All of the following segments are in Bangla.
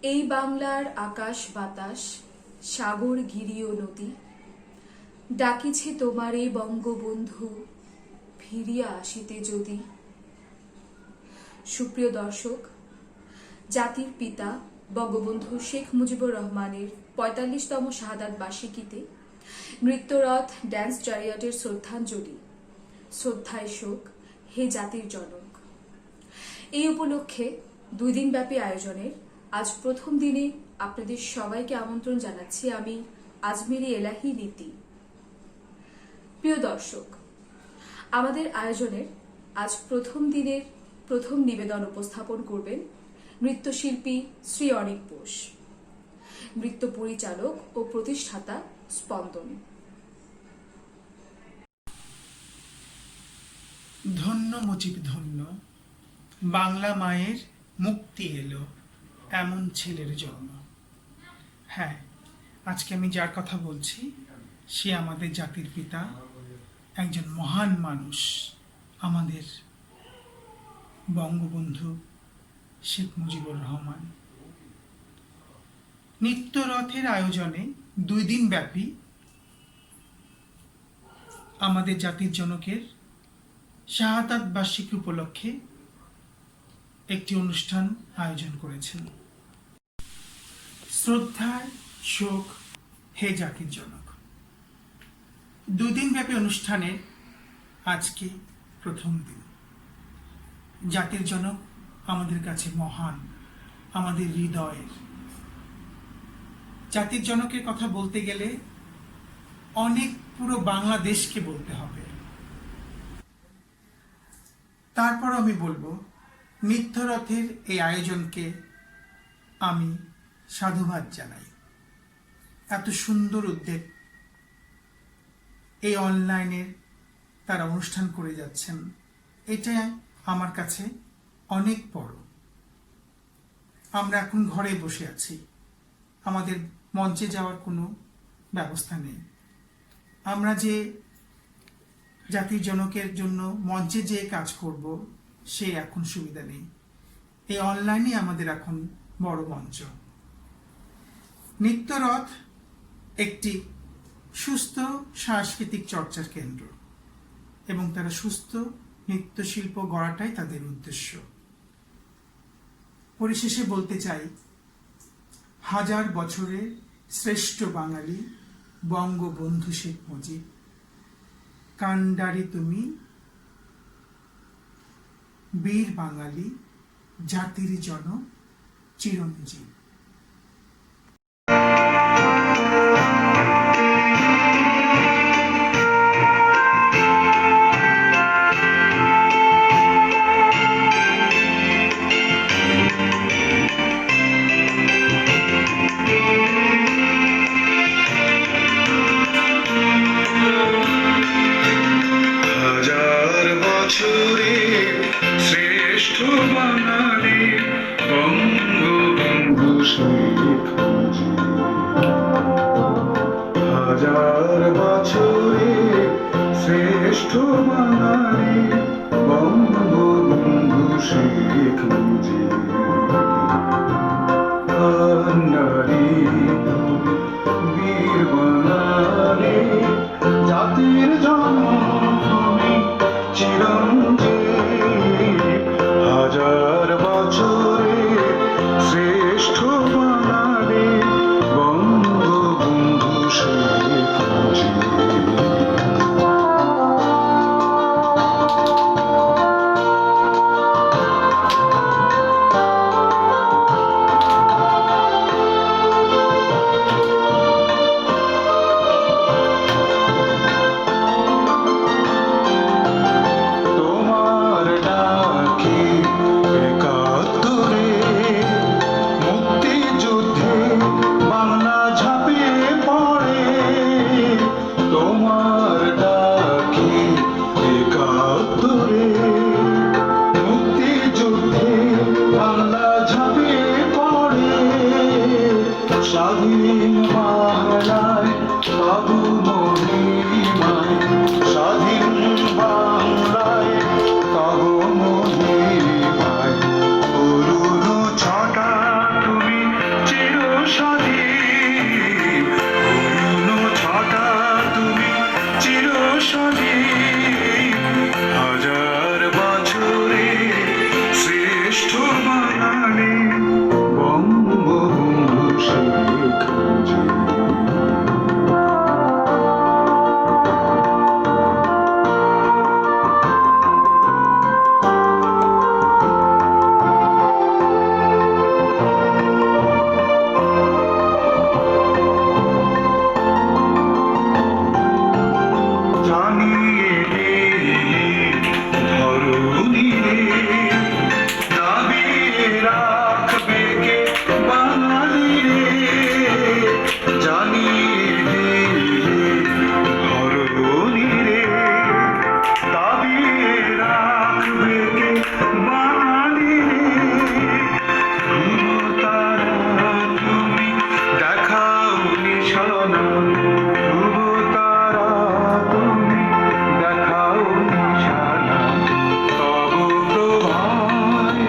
এই বাংলার আকাশ বাতাস, সাগর গিরি ও নদী, ডাকিছে তোমারে বঙ্গবন্ধু, ফিরিয়া আসিতে যদি। সুপ্রিয় দর্শক, জাতির পিতা বঙ্গবন্ধু শেখ মুজিবুর রহমানের ৪৫তম শাহাদাত বার্ষিকীতে নৃত্যরথ ড্যান্স চ্যারিয়টের শ্রদ্ধাঞ্জলি, শ্রদ্ধায় শোক, হে জাতির জনক। এই উপলক্ষে ২ দিনব্যাপী আয়োজনের আজ প্রথম দিনে আপনাদের সবাইকে আমন্ত্রণ জানাচ্ছি আমি আজমেরি এলাহি নীতি। প্রিয় দর্শক, আমাদের আয়োজনের আজ প্রথম দিনের প্রথম নিবেদন উপস্থাপন করবেন নৃত্যশিল্পী শ্রী অনিক বোস, নৃত্য পরিচালক ও প্রতিষ্ঠাতা স্পন্দন। ধন্য মুজিব ধন্য, বাংলা মায়ের মুক্তি এলো এমন ছেলের জন্য। হ্যাঁ, আজকে আমি যার কথা বলছি সে আমাদের জাতির পিতা, একজন মহান মানুষ, আমাদের বঙ্গবন্ধু শেখ মুজিবুর রহমান। নৃত্যরথের আয়োজনে ২ দিন ব্যাপী আমাদের জাতির জনকের শাহাদাত বার্ষিকী উপলক্ষে একটি অনুষ্ঠান আয়োজন করেছেন। শ্রদ্ধার শোক, হে জাতির জনক। ২ দিন ব্যাপী অনুষ্ঠানের আজকে প্রথম দিন। জাতির জনক আমাদের কাছে মহান, আমাদের হৃদয়ের। জাতির জনকের কথা বলতে গেলে অনেক পুরো বাংলাদেশকে বলতে হবে। তারপর আমি বলবো নৃত্যরথের এই আয়োজনকে আমি সাধুবাদ জানাই। এত সুন্দর উদ্যোগ, এই অনলাইনে তারা অনুষ্ঠান করে যাচ্ছেন, এটা আমার কাছে অনেক বড়। আমরা এখন ঘরে বসে আছি, আমাদের মঞ্চে যাওয়ার কোনো ব্যবস্থা নেই। আমরা যে জাতির জনকের জন্য মঞ্চে যে কাজ করব সে এখন সুবিধা নেই। এই অনলাইনে আমাদের এখন বড় মঞ্চ। নৃত্যরথ একটি সুস্থ সাংস্কৃতিক চর্চার কেন্দ্র এবং তারা সুস্থ নৃত্যশিল্প গড়াটাই তাদের উদ্দেশ্য। পরিশেষে বলতে চাই, ১০০০ বছরের শ্রেষ্ঠ বাঙালি বঙ্গবন্ধু শেখ মুজিব, কান্ডারি তুমি বীর বাঙালি, জাতির জনক চিরঞ্জীব। শ্রেষ্ঠ বাঙালি বঙ্গবন্ধু শেখ মুজিব, ১০০০ বছরে শ্রেষ্ঠ বাঙালি বঙ্গবন্ধু শেখ মুজিব, কান্ডারি বীর বাঙালি, জাতির জনক তুমি চিরঞ্জীব, ১০০০ বছরে শ্রেষ্ঠ বাঙালি বঙ্গবন্ধু শেখ মুজিব। স্বাধীন বাংলায় তবু মহিমায়, স্বাধীন বাংলায় তবু মহিমায়, অরুণ ছটা তুমি বাঙালি বঙ্গবন্ধু শেখ মুজিব। জানিয়ে দিলি ধরণীরে, দাবিয়ে রাখবে কে বাঙালিরে। জানিয়ে দিলি ধরণীরে, দাবিয়ে রাখবে কে বাঙালিরে। ধ্রুবতারা তুমি দেখাও নিশানা, ধ্রুবতারা তুমি দেখাও নিশানা। তব প্রভায়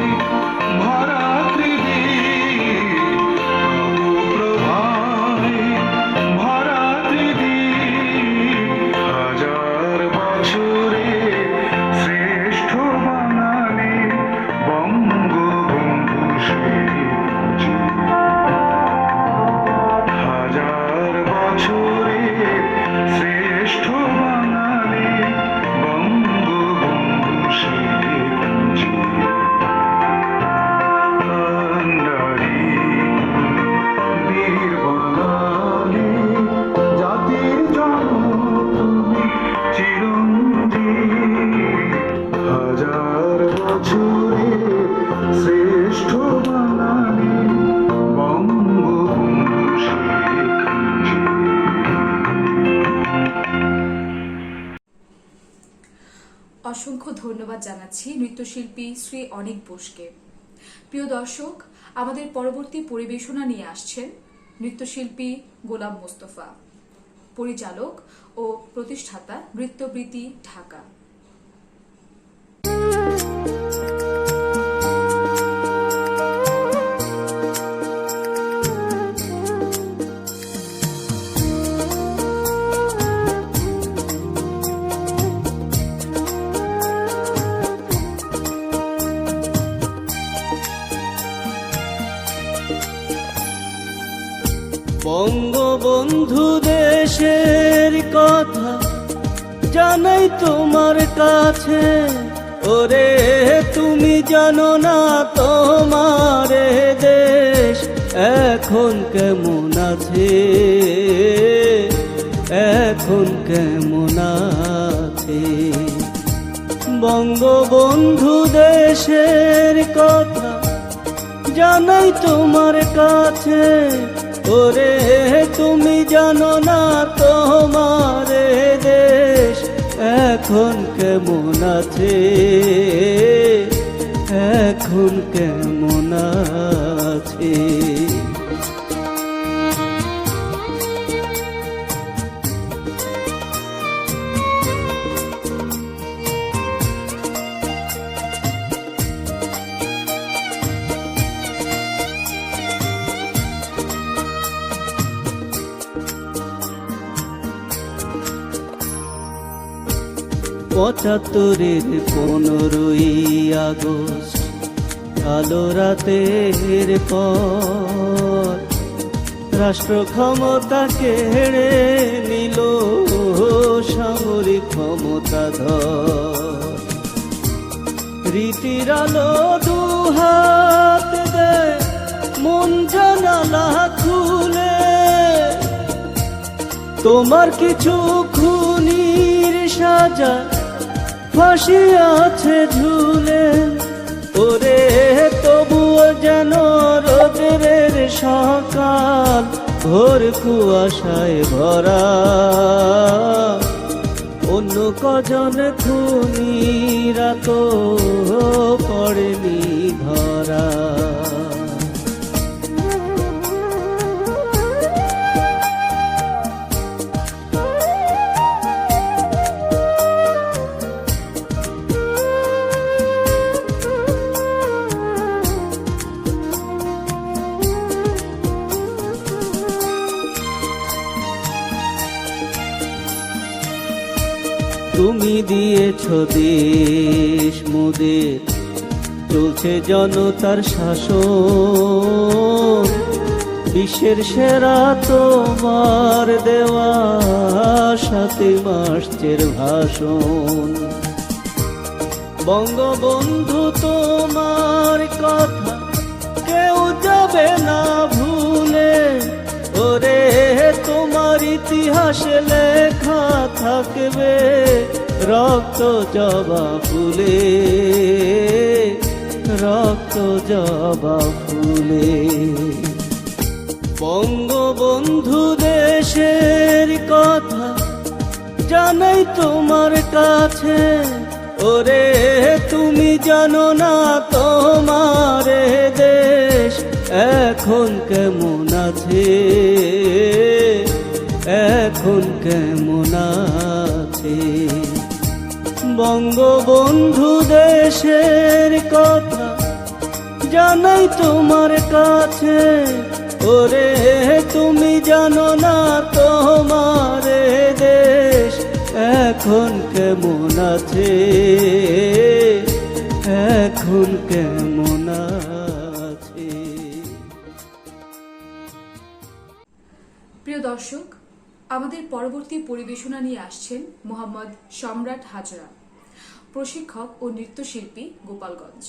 ভরা ত্রিদিক, তব প্রভায় ভরা ত্রিদিক। হাজার বছরে শ্রেষ্ঠ বাঙালি বঙ্গবন্ধু শেখ মুজিব। হাজার বছরে শ্রেষ্ঠ বাঙালি বঙ্গবন্ধু শেখ মুজিব। কান্ডারি বীর বাঙালি, জাতির জনক তুমি চিরঞ্জীব। হাজার বছরে শ্রেষ্ঠ বাঙালি বঙ্গবন্ধু শেখ মুজিব। অসংখ্য ধন্যবাদ জানাচ্ছি নৃত্যশিল্পী শ্রী অনিক বোসকে। প্রিয় দর্শক, আমাদের পরবর্তী পরিবেশনা নিয়ে আসছেন নৃত্যশিল্পী গোলাম মোস্তফা, পরিচালক ও প্রতিষ্ঠাতা, নৃত্যবৃত্তি, ঢাকা। বঙ্গবন্ধু দেশের কথা জানাই তোমার কাছে, ওরে তুমি জানো না তোমার এ দেশ এখন কেমন আছে, এখন কেমন আছে। বঙ্গবন্ধু দেশের কথা জানাই তোমার কাছে, ওরে তুমি জানো না তোমার এ দেশ এখন কেমন আছে, এখন কেমন আছে। পঁচাত্তরের 15ই আগস্ট কালো রাতের পর রাষ্ট্র ক্ষমতা কেড়ে নিল সামরিক ক্ষমতাধর। রীতির আলো দুহাত দেয় মন জানালা খুলে, তোমার কিছু খুনির সাজা ফাঁসি আছে ঝুলে, ওরে তবুও যেন রোদের সকাল ভোর কুয়াশায় ভরা। অন্য কজন খুনিরা তো পড়েনি ধরা। তুমি দিয়েছ দেশ মোদের চলছে জনতার শাসন, বিশ্বের সেরা তোমার দেওয়া 7 মার্চের ভাষণ। বঙ্গবন্ধু তোমার কথা কেউ যাবে না ভুলে, ওরে তোমার ইতিহাসে লেখা থাকবে রক্ত জবা ফুলে, রক্ত জবা ফুলে। বঙ্গবন্ধু দেশের কথা জানাই তোমার কাছে, ওরে তুমি জানো না তোমার দেশ এখন কেমন আছে, এখন কেমন আছে। বঙ্গবন্ধু দেশের কথা জানাই তোমার কাছে, ওরে তুমি জানো না তোমার দেশ এখন কেমন আছে, এখন কেমন আছে। প্রিয় দর্শক, আমাদের পরবর্তী পরিবেশনা নিয়ে আসছেন মোহাম্মদ সম্রাট হাজরা, প্রশিক্ষক ও নৃত্যশিল্পী, গোপালগঞ্জ।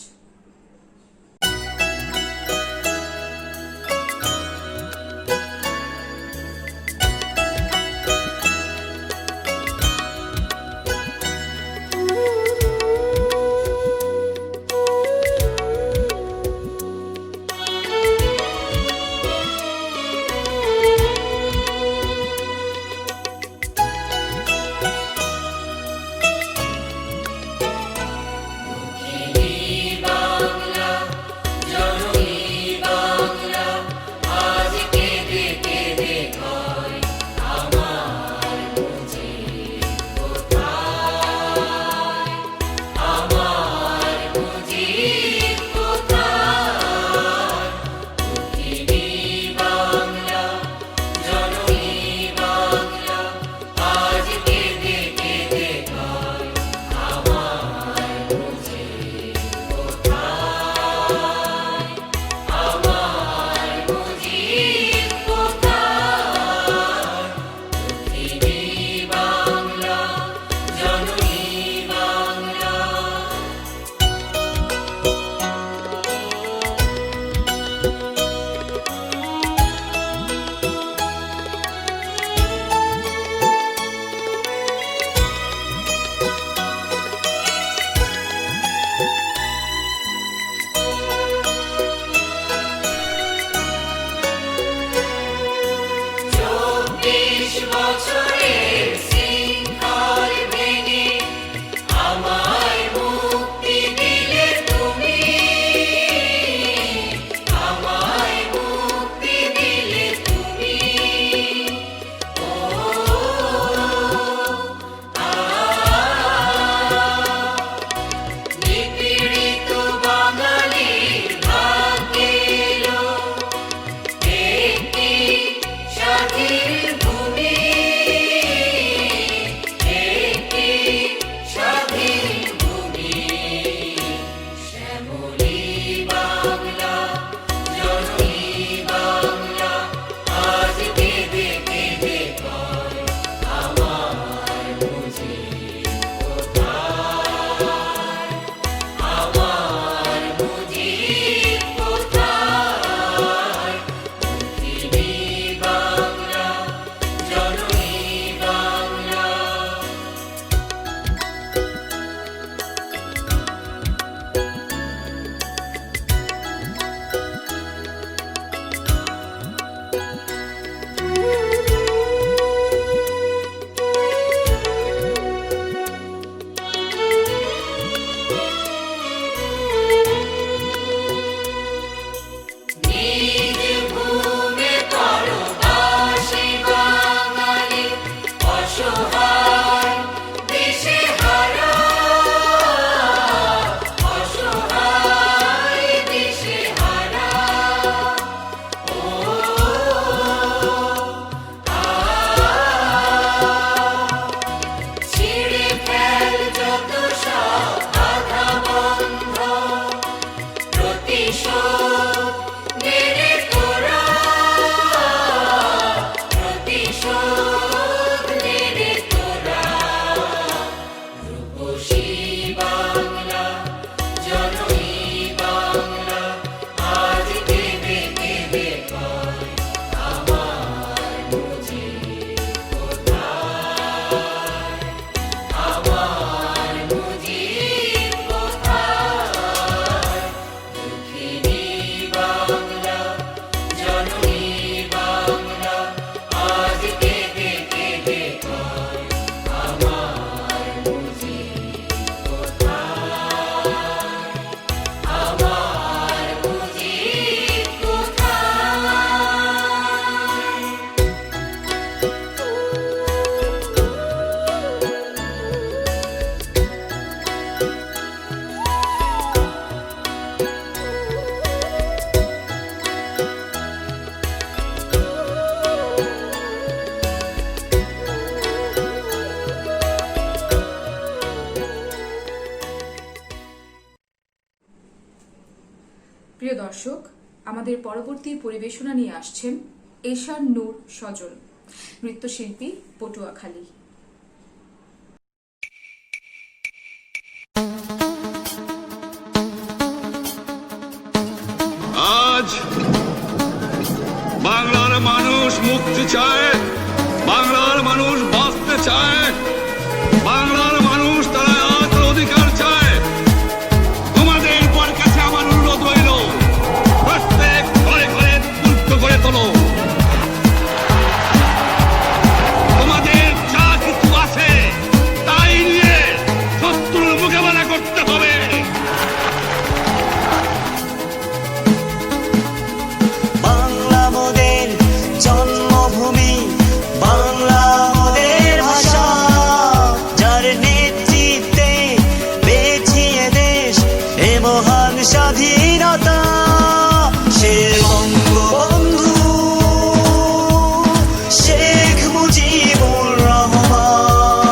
Viva আমাদের পরবর্তী পরিবেশনা নিয়ে আসছেন এশান নূর সজল, নৃত্যশিল্পী, পটুয়াখালী। আজ বাংলার মানুষ মুক্তি চায়, বাংলার মানুষ বাঁচতে চায়, বাংলার মানুষ তারা অধিকার চায়। তোমাদের পর কাছে আমার অনুরোধ রইল, প্রত্যেক ঘরে ঘরে মুক্ত করে তোলো। তোমাদের যা কিছু আছে তাই নিয়ে শত্রুর মোকাবেলা করতে হবে। বাংলা মোদের জন্মভূমি, বাংলা মোদের ভাষা, যার নেতৃত্বে বেঁচিয়ে দেশ এ মহান স্বাধীনতা। সে বঙ্গবন্ধু শেখ মুজিবুর রহমান।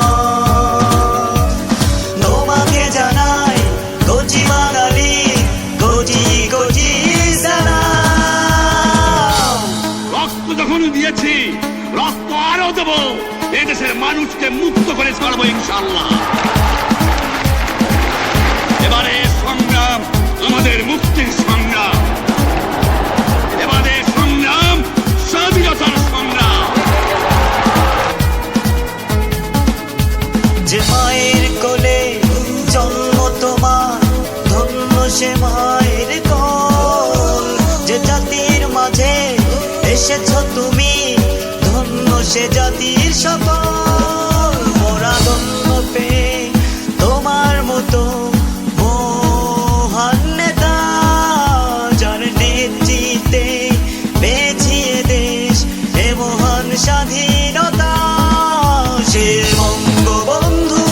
তোমাকে জানাই কোটি বাঙালি, কোটি কোটি সালাম। রক্ত যখন দিয়েছি, রক্ত আরো দেবো। এদেশের মানুষকে মুক্ত করে ছাড়বো ইনশাল্লাহ। এবারে সংগ্রাম আমাদের মুক্তির সংগ্রাম, এবারে সংগ্রাম স্বাধীনতার সংগ্রাম। যে মায়ের কোলে জন্ম তোমার, ধন্য সে মায়ের কোল। যে জাতির মাঝে এসেছ তুমি, ধন্য সে জাতির সকল। মোরা ধন্য পেয়ে তোমার মতো মহান নেতা, যার নেতৃত্বে বেঁচিয়ে দেশ এ মহান স্বাধীনতা। সে বঙ্গবন্ধু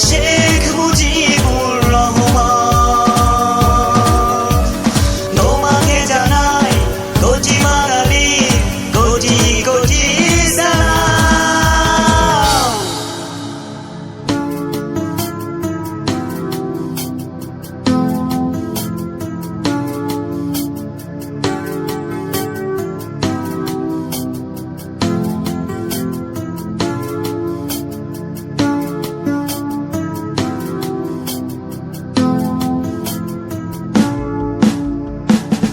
শেখ মুজিবুর রহমান। তোমাকে জানাই কোটি বাঙালি, কোটি কোটি সালাম।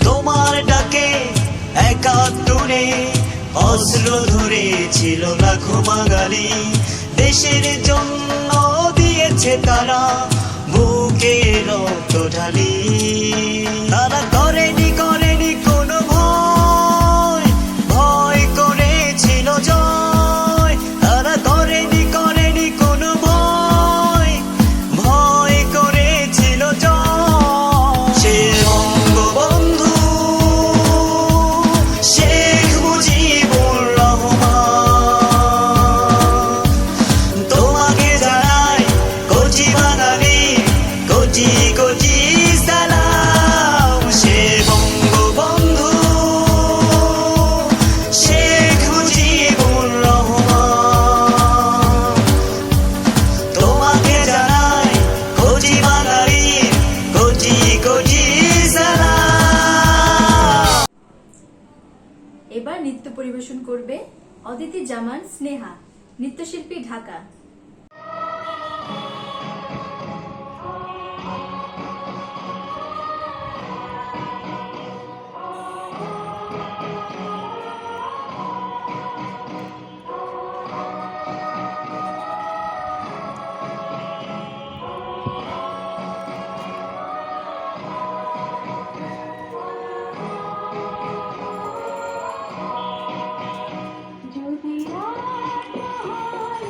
তোমার ডাকে একাত্তরে অস্ত্র ধরেছিল লাখো বাঙালি। দেশের জন্য দিয়েছে তারা বুকে রক্ত ঢালি। তারা করেনি কোনো ভয়, ভয় করেছিল জয়। তারা করেনি কোনো ভয়, ভয় করেছিল জয়। সে বঙ্গবন্ধু শেখ মুজিবুর রহমান। তোমাকে জানাই কোটি বাঙালি, কোটি কোটি সালাম। সে বঙ্গবন্ধু শেখ মুজিবুর রহমান। তোমাকে জানাই কোটি বাঙালি, কোটি কোটি সালাম। এবার নৃত্য পরিবেশন করবে অদিতি জামান স্নেহা, নৃত্যশিল্পী, ঢাকা। যদি রাত হয়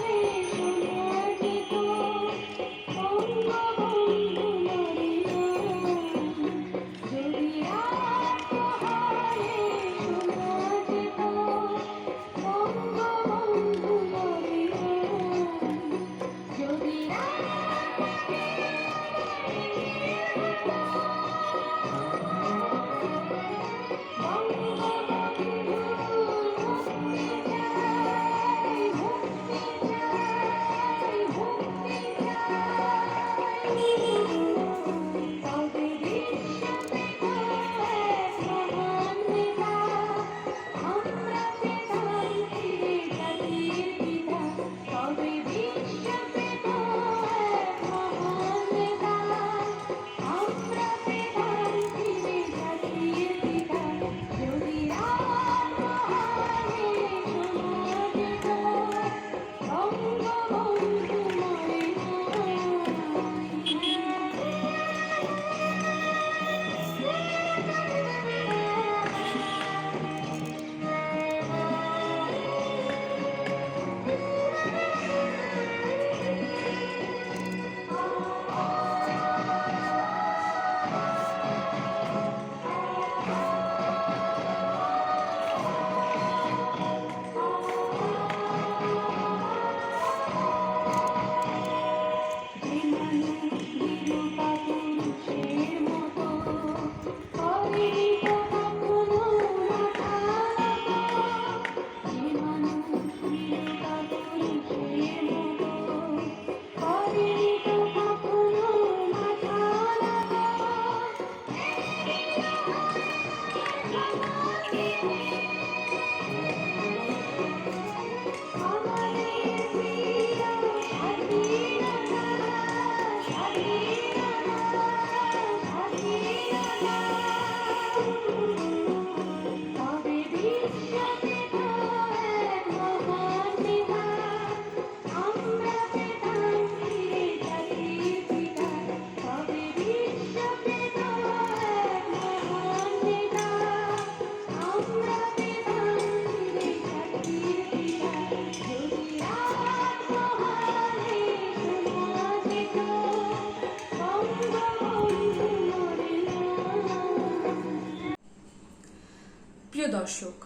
প্রিয় দর্শক,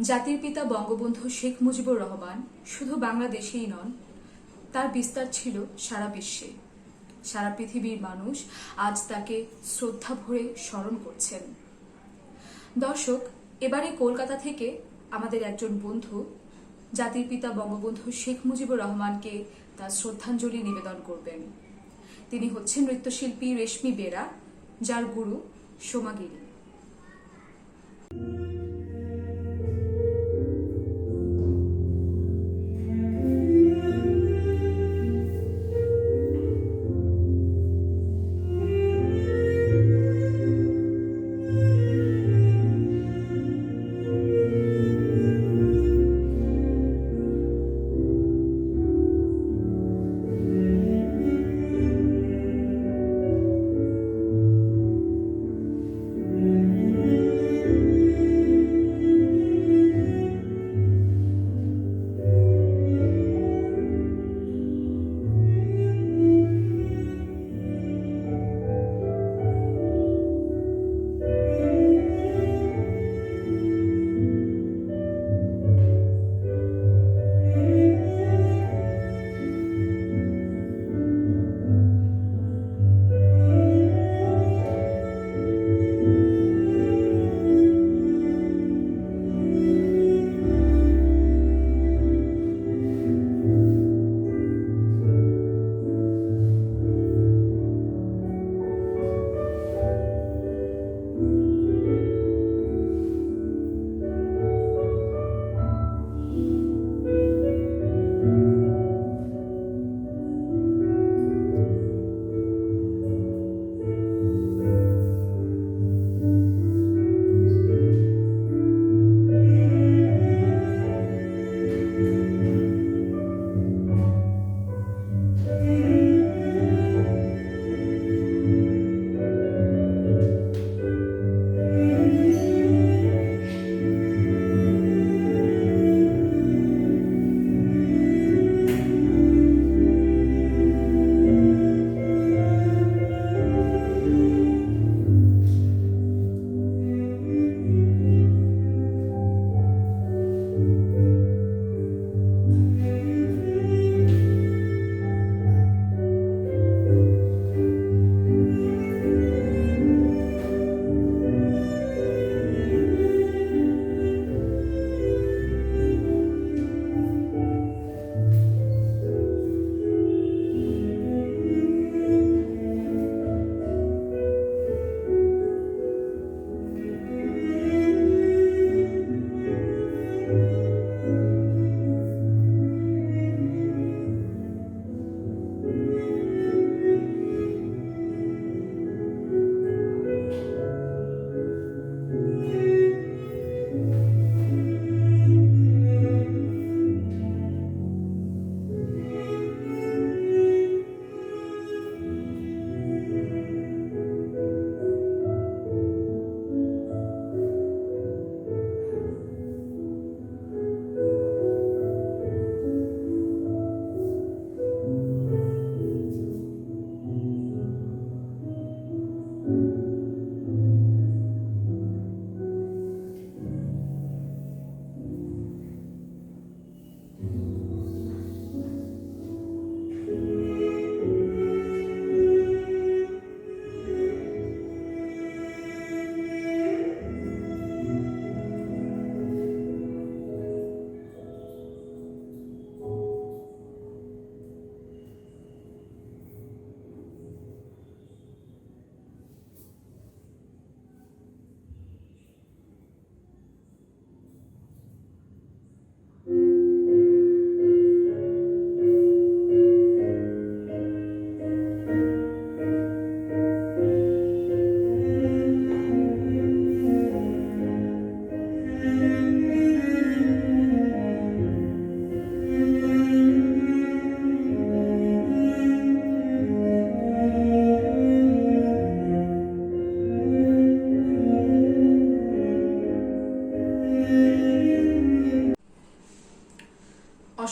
জাতির পিতা বঙ্গবন্ধু শেখ মুজিবুর রহমান শুধু বাংলাদেশেই নন, তার বিস্তার ছিল সারা বিশ্বে। সারা পৃথিবীর মানুষ আজ তাকে শ্রদ্ধা ভরে স্মরণ করছেন। দর্শক, এবারে কলকাতা থেকে আমাদের একজন বন্ধু জাতির পিতা বঙ্গবন্ধু শেখ মুজিবুর রহমানকে তার শ্রদ্ধাঞ্জলি নিবেদন করবেন। তিনি হচ্ছেন নৃত্যশিল্পী রেশমি বেরা, যার গুরু সোমাগিরি।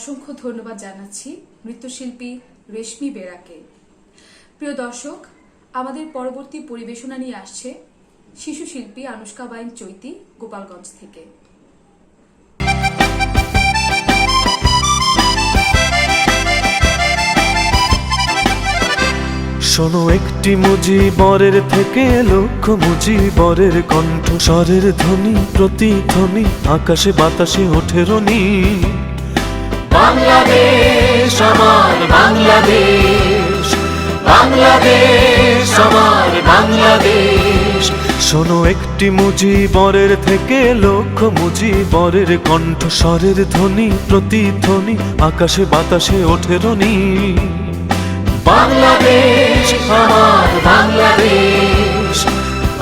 অসংখ্য ধন্যবাদ জানাচ্ছি নৃত্যশিল্পী রেশমি বেরাকে। প্রিয় দর্শক, আমাদের পরবর্তী পরিবেশনা নিয়ে আসছে শিশু শিল্পী আনুষ্কা বাইন চৈতি গোপালগঞ্জ থেকে। শোনো একটি মুজিবরের থেকে লক্ষ মুজিবরের কণ্ঠ স্বরের ধ্বনি প্রতিধ্বনি আকাশে বাতাসে ওঠে রনি। বাংলাদেশ আমার বাংলাদেশ, বাংলাদেশ আমার বাংলাদেশ। শোনো একটি মুজিবরের থেকে লক্ষ মুজিবরের কণ্ঠ স্বরের ধ্বনি প্রতিধ্বনি আকাশে বাতাসে ওঠে রনি। বাংলাদেশ আমার বাংলাদেশ,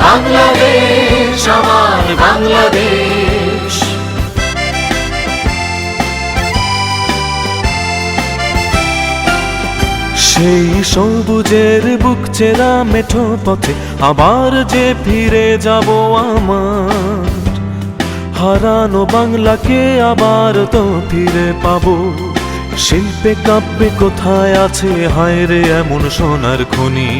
বাংলাদেশ আমার বাংলাদেশ। সেই সবুজের বুক চেরা মেঠো পথে আবার যে ফিরে যাব আমার, হারানো বাংলাকে আবার তো ফিরে পাবো। শিল্পে কাব্যে কোথায় আছে হায় রে এমন সোনার খনি।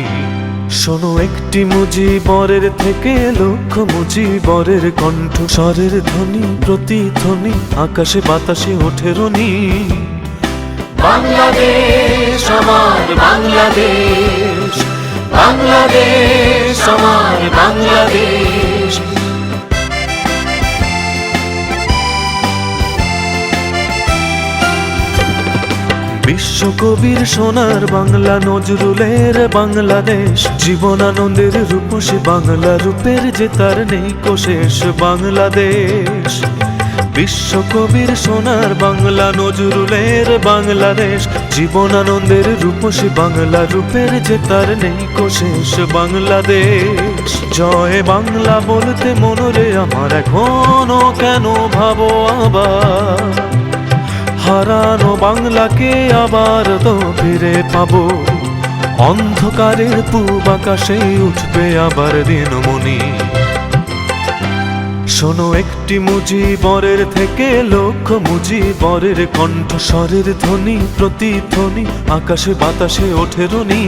শোনো একটি মুজিবরের থেকে লক্ষ মুজিবরের কণ্ঠ স্বরের ধ্বনি প্রতিধ্বনি আকাশে বাতাসে ওঠে রনি। বাংলাদেশ আমার বাংলাদেশ, বাংলাদেশ আমার বাংলাদেশ। বিশ্বকবির সোনার বাংলা নজরুলের বাংলাদেশ, জীবনানন্দের রূপসী বাংলা রূপের যে তার নেই কোশেষ বাংলাদেশ। বিশ্বকবির সোনার বাংলা নজরুলের বাংলাদেশ, জীবনানন্দের রূপসী বাংলা রূপের যে তার নেই কোশেষ বাংলাদেশ। জয় বাংলা বলতে মনরে আমার এখনো কেন ভাবো আবার, হারানো বাংলাকে আবার তো ফিরে পাবো। অন্ধকারের পূব আকাশে উঠবে আবার দিনমণি। শোনো একটি মুজিবরের থেকে লক্ষ মুজিবরের কণ্ঠ স্বরের ধ্বনি প্রতিধ্বনি আকাশে বাতাসে ওঠে রনি।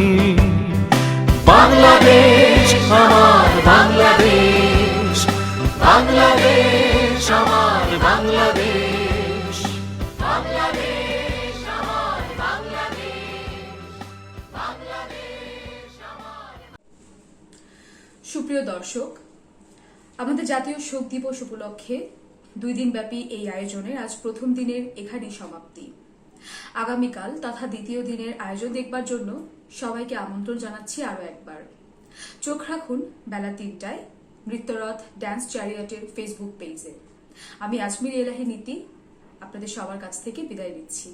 বাংলাদেশ আমার বাংলাদেশ, বাংলাদেশ আমার বাংলাদেশ, বাংলাদেশ আমার বাংলাদেশ, বাংলাদেশ আমার। সুপ্রিয় দর্শক, আমাদের জাতীয় শোক দিবস উপলক্ষে 2 দিনব্যাপী এই আয়োজনের আজ প্রথম দিনের এখানেই সমাপ্তি। আগামীকাল তথা দ্বিতীয় দিনের আয়োজন দেখবার জন্য সবাইকে আমন্ত্রণ জানাচ্ছি আরও একবার। চোখ রাখুন বেলা 3টায় নৃত্যরথ ড্যান্স চ্যারিয়টের ফেসবুক পেজে। আমি আজমির এলাহি নীতি আপনাদের সবার কাছ থেকে বিদায় নিচ্ছি।